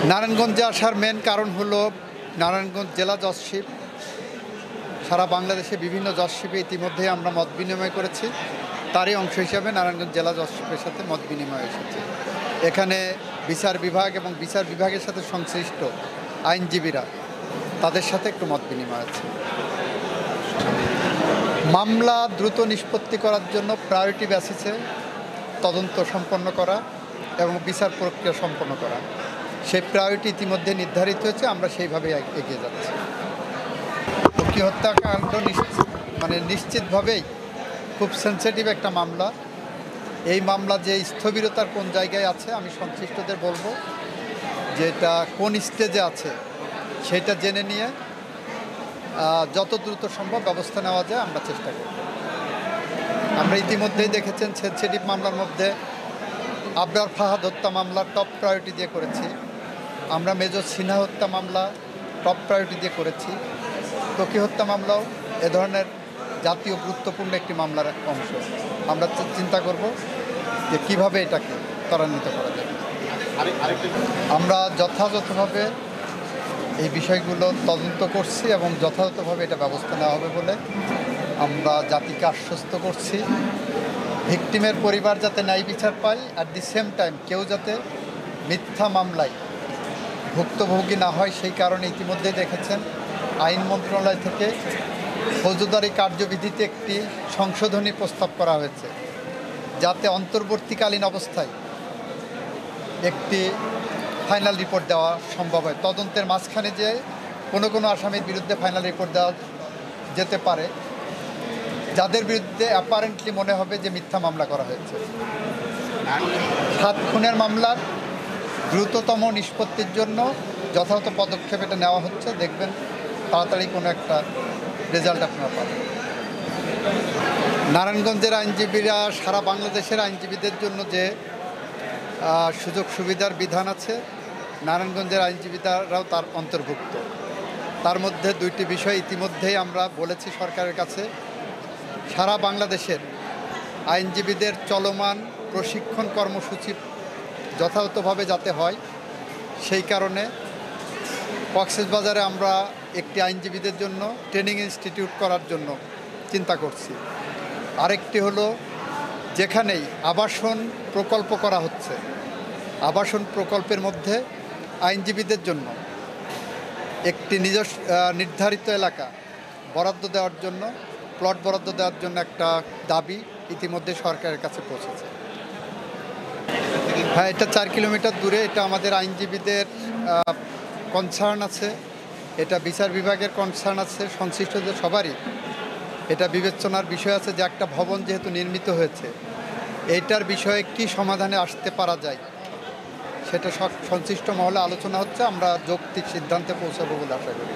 নারায়ণগঞ্জে আসার মেন কারণ হলো নারায়ণগঞ্জ জেলা জজশিপ সারা বাংলাদেশে বিভিন্ন জজশিপে ইতিমধ্যে আমরা মত বিনিময় করেছি। তারই অংশ হিসাবে নারায়ণগঞ্জ জেলা জজশিপের সাথে মত বিনিময় এসেছে। এখানে বিচার বিভাগ এবং বিচার বিভাগের সাথে সংশ্লিষ্ট আইনজীবীরা তাদের সাথে একটু মত বিনিময় আছে। মামলা দ্রুত নিষ্পত্তি করার জন্য প্রায়োরিটি বেসিসে তদন্ত সম্পন্ন করা এবং বিচার প্রক্রিয়া সম্পন্ন করা, সেই প্রায়োরিটি ইতিমধ্যে নির্ধারিত হয়েছে। আমরা সেইভাবে এগিয়ে যাচ্ছি। টঙ্গী হত্যাকাণ্ড নিশ্চিতভাবেই খুব সেন্সিটিভ একটা মামলা। এই মামলা যে স্থবিরতার কোন জায়গায় আছে আমি সংশ্লিষ্টদের বলবো যে এটা কোন স্টেজে আছে সেটা জেনে নিয়ে যত দ্রুত সম্ভব ব্যবস্থা নেওয়া যায় আমরা চেষ্টা করব। আমরা ইতিমধ্যেই দেখেছেন সেন্সিটিভ মামলার মধ্যে আবরার ফাহাদ হত্যা মামলা টপ প্রায়োরিটি দিয়ে করেছি। আমরা মেজর সিনহা হত্যা মামলা টপ প্রায়োরিটি দিয়ে করেছি। টঙ্গী হত্যা মামলাও এ ধরনের জাতীয় গুরুত্বপূর্ণ একটি মামলার অংশ। আমরা চিন্তা করব যে কীভাবে এটাকে ত্বরান্বিত করা যায়। আমরা যথাযথভাবে এই বিষয়গুলো তদন্ত করছি এবং যথাযথভাবে এটা ব্যবস্থা নেওয়া হবে বলে আমরা জাতিকে আশ্বস্ত করছি। ভিকটিমের পরিবার যাতে ন্যায় বিচার পায়, অ্যাট দি সেম টাইম কেউ যাতে মিথ্যা মামলায় ভুক্তভোগী না হয়, সেই কারণে ইতিমধ্যেই দেখেছেন আইন মন্ত্রণালয় থেকে ফৌজদারি কার্যবিধিতে একটি সংশোধনী প্রস্তাব করা হয়েছে, যাতে অন্তর্বর্তীকালীন অবস্থায় একটি ফাইনাল রিপোর্ট দেওয়া সম্ভব হয়। তদন্তের মাঝখানে যে কোনো আসামির বিরুদ্ধে ফাইনাল রিপোর্ট দেওয়া যেতে পারে যাদের বিরুদ্ধে অ্যাপারেন্টলি মনে হবে যে মিথ্যা মামলা করা হয়েছে। 7 খুনের মামলার দ্রুততম নিষ্পত্তির জন্য যথাযথ পদক্ষেপ এটা নেওয়া হচ্ছে। দেখবেন তাড়াতাড়ি কোনো একটা রেজাল্ট আপনারা পাবেন। নারায়ণগঞ্জের আইনজীবীরা সারা বাংলাদেশের আইনজীবীদের জন্য যে সুযোগ সুবিধার বিধান আছে, নারায়ণগঞ্জের আইনজীবীরাও তার অন্তর্ভুক্ত। তার মধ্যে 2টি বিষয় ইতিমধ্যেই আমরা বলেছি সরকারের কাছে। সারা বাংলাদেশের আইনজীবীদের চলমান প্রশিক্ষণ কর্মসূচি যথাযথভাবে যাতে হয়, সেই কারণে কক্সবাজারে আমরা একটি আইনজীবীদের জন্য ট্রেনিং ইনস্টিটিউট করার জন্য চিন্তা করছি। আরেকটি হলো যেখানেই আবাসন প্রকল্প করা হচ্ছে, আবাসন প্রকল্পের মধ্যে আইনজীবীদের জন্য একটি নির্ধারিত এলাকা বরাদ্দ দেওয়ার জন্য, প্লট বরাদ্দ দেওয়ার জন্য একটা দাবি ইতিমধ্যে সরকারের কাছে পৌঁছেছে। হ্যাঁ, এটা 4 কিলোমিটার দূরে। এটা আমাদের আইনজীবীদের কনসার্ন আছে, এটা বিচার বিভাগের কনসার্ন আছে, সংশ্লিষ্টদের সবারই এটা বিবেচনার বিষয় আছে যে একটা ভবন যেহেতু নির্মিত হয়েছে, এইটার বিষয়ে কি সমাধানে আসতে পারা যায় সেটা সংশ্লিষ্ট মহলে আলোচনা হচ্ছে। আমরা যৌক্তিক সিদ্ধান্তে পৌঁছাবো বলে আশা করি।